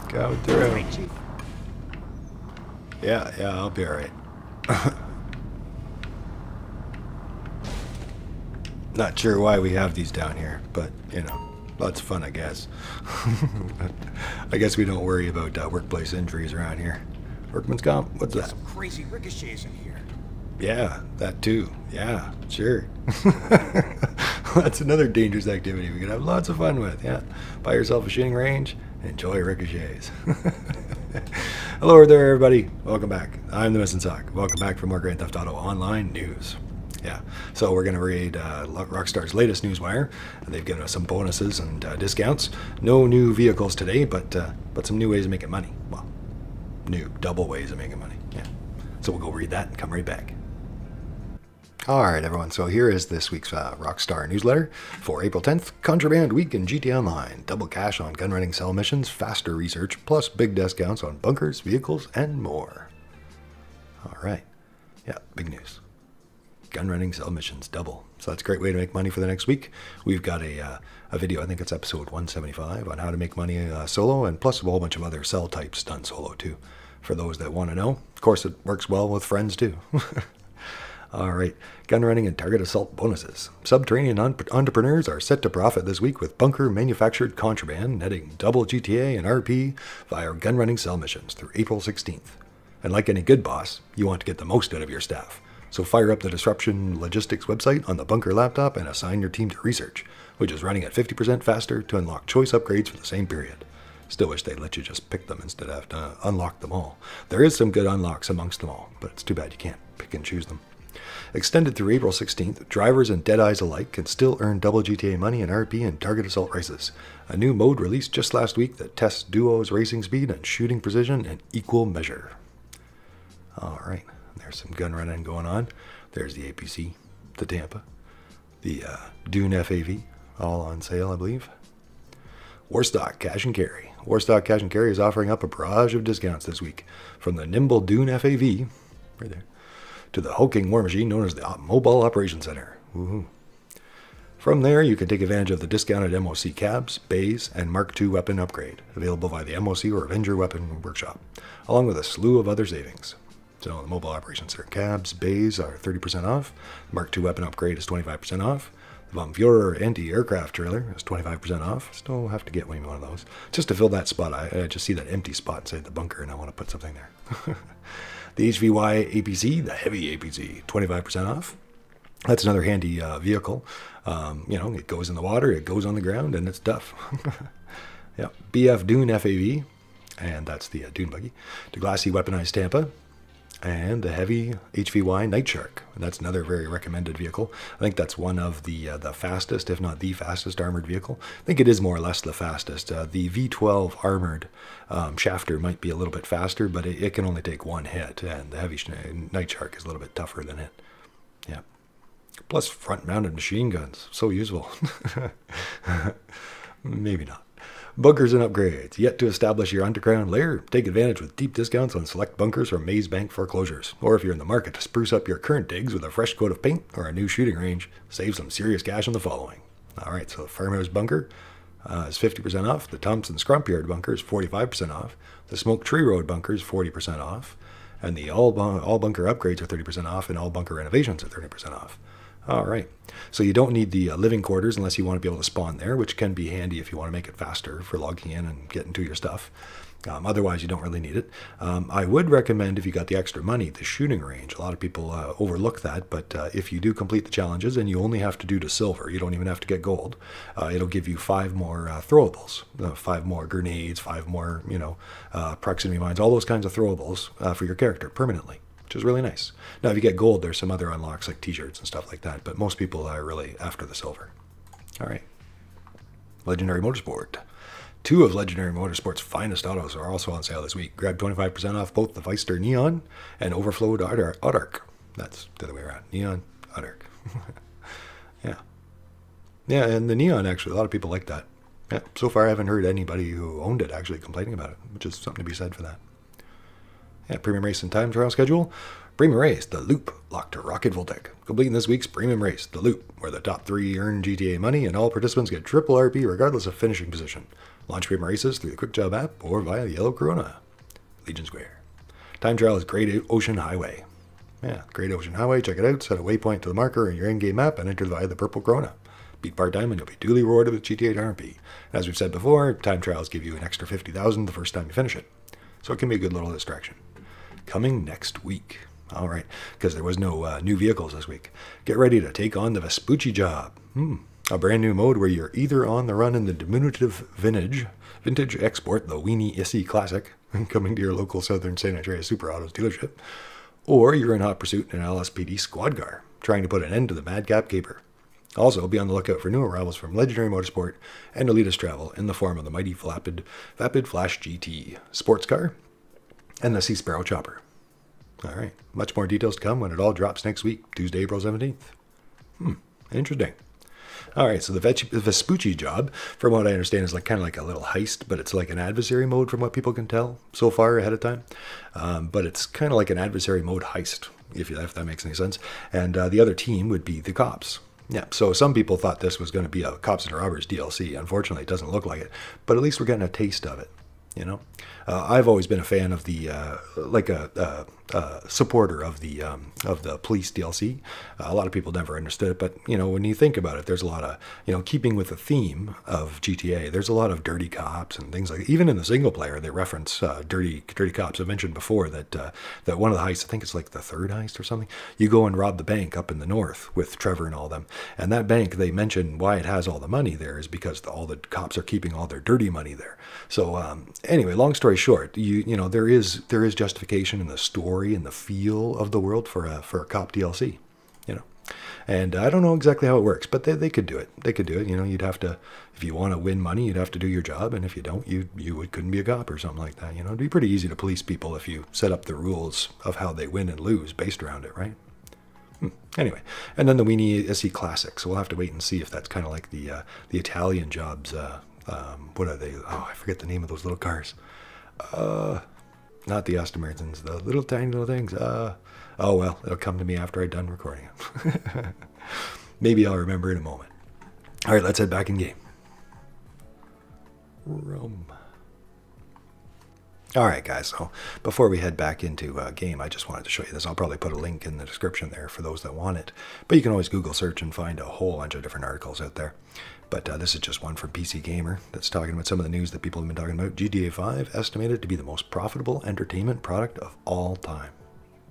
Go through. Yeah, I'll be alright. Not sure why we have these down here, but, you know, lots of fun, I guess. I guess we don't worry about workplace injuries around here. Workman's comp? What's that? Some crazy ricochets in here. Yeah, that too. Yeah, sure. That's another dangerous activity we could have lots of fun with. Yeah, buy yourself a shooting range, enjoy ricochets. Hello there, everybody. Welcome back. I'm the Missing Sock. Welcome back for more Grand Theft Auto Online news. Yeah, so we're going to read Rockstar's latest Newswire, and they've given us some bonuses and discounts. No new vehicles today, but some new ways of making money. Well, new double ways of making money. Yeah, so we'll go read that and come right back. Alright everyone, so here is this week's Rockstar newsletter for April 10th. Contraband Week in GTA Online. Double cash on gun running cell missions, faster research, plus big discounts on bunkers, vehicles, and more. Alright. Yeah, big news. Gun running cell missions, double. So that's a great way to make money for the next week. We've got a video, I think it's episode 175, on how to make money solo, and plus a whole bunch of other cell types done solo too, for those that want to know. Of course, it works well with friends too. Alright, gun running and target assault bonuses. Subterranean entrepreneurs are set to profit this week with bunker manufactured contraband netting double GTA and RP via gun running cell missions through April 16th. And like any good boss, you want to get the most out of your staff. So fire up the Disruption Logistics website on the bunker laptop and assign your team to research, which is running at 50% faster to unlock choice upgrades for the same period. Still wish they'd let you just pick them instead of have to unlock them all. There is some good unlocks amongst them all, but it's too bad you can't pick and choose them. Extended through April 16th, drivers and Deadeyes alike can still earn double GTA money in RP and target assault races. A new mode released just last week that tests duos racing speed and shooting precision in equal measure. Alright, there's some gun running going on. There's the APC, the Tampa, the Dune FAV, all on sale I believe. Warstock Cash and Carry. Warstock Cash and Carry is offering up a barrage of discounts this week. From the nimble Dune FAV, right there, to the hulking war machine known as the Mobile Operations Center. Woohoo. From there, you can take advantage of the discounted MOC cabs, bays, and Mark II weapon upgrade, available by the MOC or Avenger Weapon Workshop, along with a slew of other savings. So the Mobile Operations Center cabs, bays are 30% off, Mark II weapon upgrade is 25% off, the Von Führer anti-aircraft trailer is 25% off. Still have to get one of those. Just to fill that spot, I just see that empty spot inside the bunker and I want to put something there. The HVY APC, the heavy APC, 25% off. That's another handy vehicle. You know, it goes in the water, it goes on the ground, and it's tough. Yeah, BF Dune FAV, and that's the Dune buggy. The Glassy Weaponized Tampa, and the heavy HVY Night Shark. And that's another very recommended vehicle. I think that's one of the fastest, if not the fastest armored vehicle. I think it is more or less the fastest. The V12 armored shafter might be a little bit faster, but it can only take one hit, and the heavy Night Shark is a little bit tougher than it. Yeah. Plus front-mounted machine guns. So useful. Maybe not. Bunkers and upgrades. Yet to establish your underground lair? Take advantage with deep discounts on select bunkers from Maze Bank foreclosures. Or if you're in the market to spruce up your current digs with a fresh coat of paint or a new shooting range, save some serious cash on the following. Alright, so the Farmhouse Bunker is 50% off. The Thompson Scrumpyard Bunker is 45% off. The Smoke Tree Road Bunker is 40% off. And the all bunker upgrades are 30% off, and all bunker renovations are 30% off. Alright, so you don't need the living quarters unless you want to be able to spawn there, which can be handy if you want to make it faster for logging in and getting to your stuff. Otherwise, you don't really need it. I would recommend, if you got the extra money, the shooting range. A lot of people overlook that, but if you do complete the challenges and you only have to do to silver, you don't even have to get gold, it'll give you 5 more throwables, 5 more grenades, 5 more, proximity mines, all those kinds of throwables for your character permanently, which is really nice. Now, if you get gold, there's some other unlocks like t-shirts and stuff like that, but most people are really after the silver. All right. Legendary Motorsport. 2 of Legendary Motorsport's finest autos are also on sale this week. Grab 25% off both the Feister Neon and Overflowed Autark. That's the other way around. Neon, Autark. Yeah. Yeah, and the Neon, actually, a lot of people like that. Yeah, so far I haven't heard anybody who owned it actually complaining about it, which is something to be said for that. Yeah, Premium Race and Time Trial schedule. Premium Race, The Loop, locked to Rocket Voltec. Completing this week's Premium Race, The Loop, where the top 3 earn GTA money and all participants get triple RP regardless of finishing position. Launch Premium Races through the Quick Job app or via the Yellow Corona. Legion Square. Time trial is Great Ocean Highway. Yeah, Great Ocean Highway, check it out, set a waypoint to the marker in your in-game map and enter via the purple Corona. Beat part-time and you'll be duly rewarded with GTA RP. As we've said before, time trials give you an extra 50,000 the first time you finish it. So it can be a good little distraction. Coming next week. Alright, because there was no new vehicles this week. Get ready to take on the Vespucci job. A brand new mode where you're either on the run in the diminutive vintage export, the Weenie Issy Classic, coming to your local Southern San Andreas Super Autos dealership, or you're in hot pursuit in an LSPD squad car, trying to put an end to the madcap caper. Also, be on the lookout for new arrivals from Legendary Motorsport and Elitist Travel in the form of the mighty Vapid Flash GT sports car and the Sea Sparrow Chopper. All right, much more details to come when it all drops next week, Tuesday, April 17th. Interesting. All right, so the Vespucci job, from what I understand, is kind of like a little heist, but it's like an adversary mode from what people can tell so far ahead of time. But it's kind of like an adversary mode heist, if that makes any sense. And the other team would be the cops. Yeah, so some people thought this was going to be a Cops and Robbers DLC. Unfortunately, it doesn't look like it, but at least we're getting a taste of it. You know, I've always been a fan of the supporter of the police DLC. A lot of people never understood it, but you know, when you think about it, there's a lot of, you know, keeping with the theme of GTA. There's a lot of dirty cops and things like that. Even in the single player, they reference dirty cops. I mentioned before that that one of the heists, I think it's like the 3rd heist or something. You go and rob the bank up in the north with Trevor and all them, and that bank, they mention why it has all the money there is because all the cops are keeping all their dirty money there. So anyway, long story short, you know, there is justification in the story and the feel of the world for a cop DLC, you know. And I don't know exactly how it works, but they could do it. They could do it. You know, you'd have to, if you want to win money, you'd have to do your job, and if you don't, you couldn't be a cop or something like that. You know, it'd be pretty easy to police people if you set up the rules of how they win and lose based around it, right? Anyway, and then the Weenie SE Classic. So we'll have to wait and see if that's kind of like the Italian jobs. What are they? Oh, I forget the name of those little cars. Not the Aston Martins, the little tiny little things. Oh well, it'll come to me after I'm done recording it. Maybe I'll remember in a moment. All right, let's head back in game. Rome. All right, guys, so before we head back into game, I just wanted to show you this. I'll probably put a link in the description there for those that want it. But you can always Google search and find a whole bunch of different articles out there. But this is just one from PC Gamer that's talking about some of the news that people have been talking about. GTA 5 estimated to be the most profitable entertainment product of all time.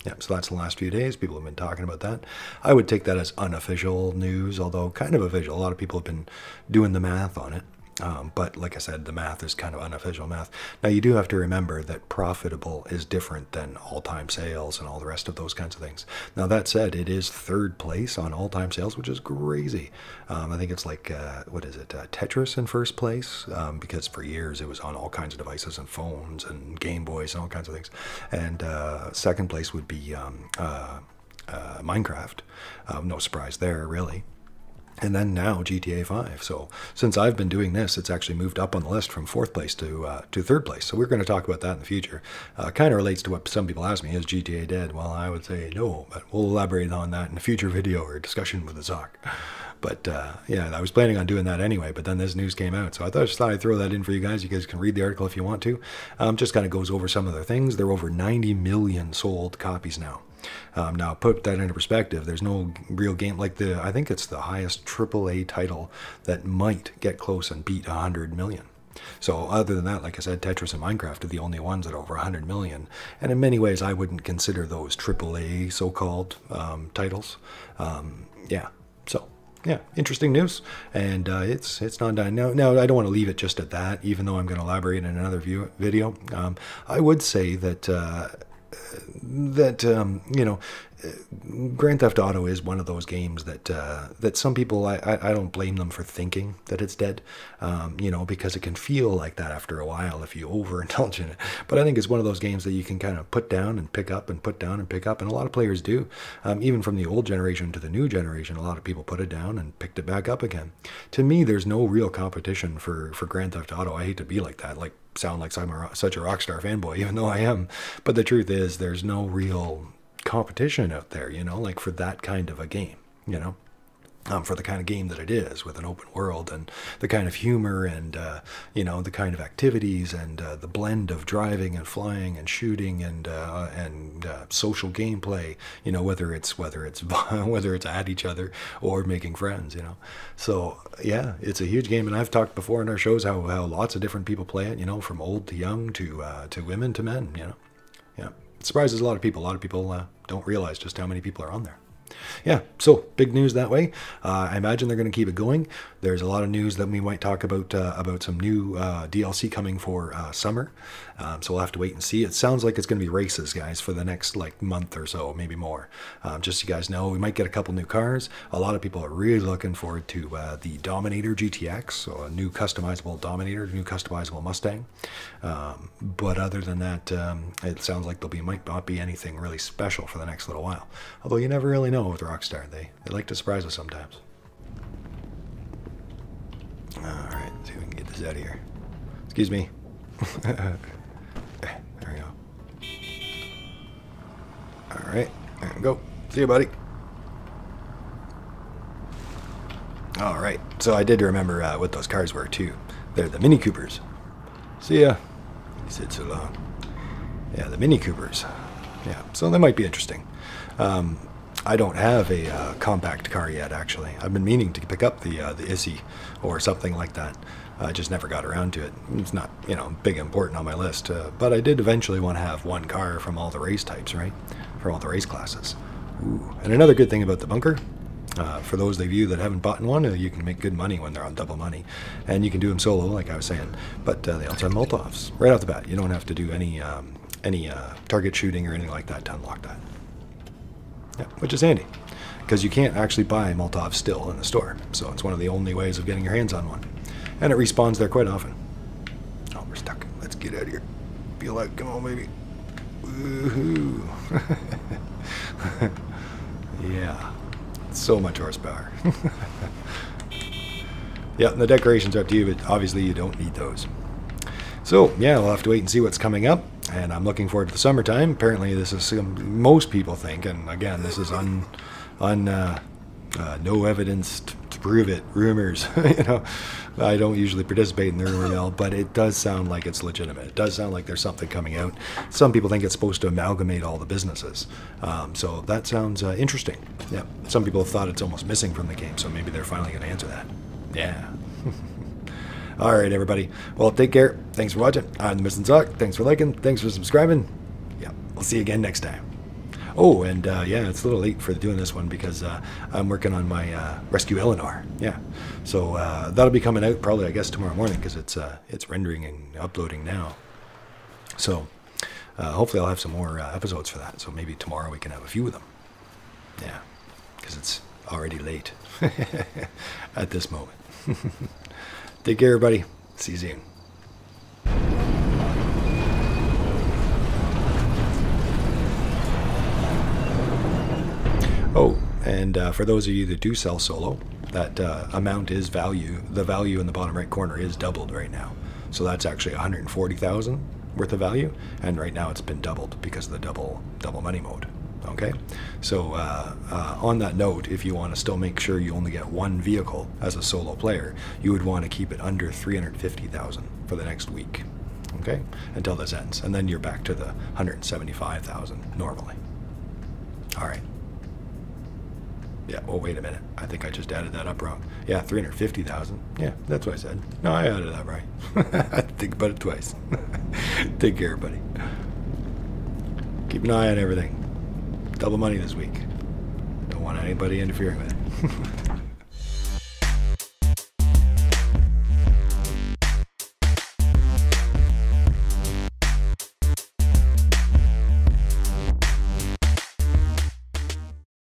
Yeah, so that's the last few days. People have been talking about that. I would take that as unofficial news, although kind of official. A lot of people have been doing the math on it. But like I said, the math is kind of unofficial math. Now, you do have to remember that profitable is different than all-time sales and all the rest of those kinds of things. Now, that said, it is 3rd place on all-time sales, which is crazy. I think it's like, what is it, Tetris in 1st place, because for years it was on all kinds of devices and phones and Game Boys and all kinds of things. And 2nd place would be Minecraft. No surprise there, really. And then now GTA 5. So since I've been doing this, it's actually moved up on the list from 4th place to 3rd place. So we're going to talk about that in the future. Kind of relates to what some people ask me, is GTA dead? Well, I would say no, but we'll elaborate on that in a future video or discussion with the Zoc. But yeah, I was planning on doing that anyway, but then this news came out. So I just thought I'd throw that in for you guys. You guys can read the article if you want to. Just kind of goes over some of the things. There are over 90 million sold copies now. Now, put that into perspective, there's no real game like I think it's the highest AAA title that might get close and beat 100 million. So other than that, like I said, Tetris and Minecraft are the only ones that are over 100 million. And in many ways, I wouldn't consider those AAA so-called titles. Yeah, so yeah, interesting news. And it's not done. Now, I don't want to leave it just at that, even though I'm going to elaborate in another video. I would say that you know, Grand Theft Auto is one of those games that some people, I don't blame them for thinking that it's dead, you know, because it can feel like that after a while if you overindulge in it. But I think it's one of those games that you can kind of put down and pick up and put down and pick up, and a lot of players do. Even from the old generation to the new generation, a lot of people put it down and picked it back up again. To me, there's no real competition for Grand Theft Auto. I hate to be like that, like sound like I'm such a Rockstar fanboy, even though I am. But the truth is, there's no real competition out there, you know, like for that kind of a game, you know. For the kind of game that it is, with an open world and the kind of humor and you know, the kind of activities and the blend of driving and flying and shooting and social gameplay, you know, whether it's whether it's at each other or making friends, you know. So yeah, it's a huge game, and I've talked before in our shows how lots of different people play it, you know, from old to young to women to men, you know. Yeah, it surprises a lot of people. A lot of people don't realize just how many people are on there. Yeah, so big news that way. I imagine they're going to keep it going. There's a lot of news that we might talk about some new DLC coming for summer. So we'll have to wait and see. It sounds like it's going to be races, guys, for the next like month or so, maybe more. Just so you guys know, we might get a couple new cars. A lot of people are really looking forward to the Dominator GTX, so a new customizable Dominator, new customizable Mustang. But other than that, it sounds like might not be anything really special for the next little while. Although you never really know with Rockstar. They like to surprise us sometimes. Alright, see if we can get this out of here. Excuse me. There we go. Alright, there we go. See you, buddy. Alright, so I did remember what those cars were, too. They're the Mini Coopers. See ya. He said so long. Yeah, the Mini Coopers. Yeah, so they might be interesting. I don't have a compact car yet, actually. I've been meaning to pick up the Issy or something like that. I just never got around to it. It's not, you know, big important on my list. But I did eventually want to have one car from all the race types, right? For all the race classes. Ooh. And another good thing about the bunker, for those of you that haven't bought one, you can make good money when they're on double money. And you can do them solo, like I was saying. But they also have Molotovs. Right off the bat, you don't have to do any target shooting or anything like that to unlock that. Yeah, which is handy, because you can't actually buy Molotov still in the store, so it's one of the only ways of getting your hands on one, and it respawns there quite often. Oh, we're stuck. Let's get out of here. Feel like, come on, baby. Woohoo! Yeah, so much horsepower. Yeah, and the decorations are up to you, but obviously you don't need those. So yeah, we'll have to wait and see what's coming up, and I'm looking forward to the summertime. Apparently this is, most people think, and again, this is no evidence to prove it, rumors. You know, I don't usually participate in the rumor mill, but it does sound like it's legitimate. It does sound like there's something coming out. Some people think it's supposed to amalgamate all the businesses, so that sounds interesting. Yeah, some people have thought it's almost missing from the game, so maybe they're finally going to answer that. Yeah. All right, everybody. Well, take care. Thanks for watching. I'm the Missing Sock. Thanks for liking. Thanks for subscribing. Yeah, we'll see you again next time. Oh, and yeah, it's a little late for doing this one because I'm working on my Rescue Eleanor. Yeah, so that'll be coming out probably, I guess, tomorrow morning because it's rendering and uploading now. So hopefully I'll have some more episodes for that. So maybe tomorrow we can have a few of them. Yeah, because it's already late at this moment. Take care, everybody. See you soon. Oh, and for those of you that do sell solo, that amount is value. The value in the bottom right corner is doubled right now. So that's actually 140,000 worth of value, and right now it's been doubled because of the double money mode. Okay, so on that note, if you want to still make sure you only get one vehicle as a solo player, you would want to keep it under 350,000 for the next week, okay, until this ends, and then you're back to the 175,000 normally. All right. Yeah, oh, wait a minute. I think I just added that up wrong. Yeah, 350,000. Yeah, that's what I said. No, I added that right. I think about it twice. Take care, buddy. Keep an eye on everything. Double money this week. Don't want anybody interfering with it.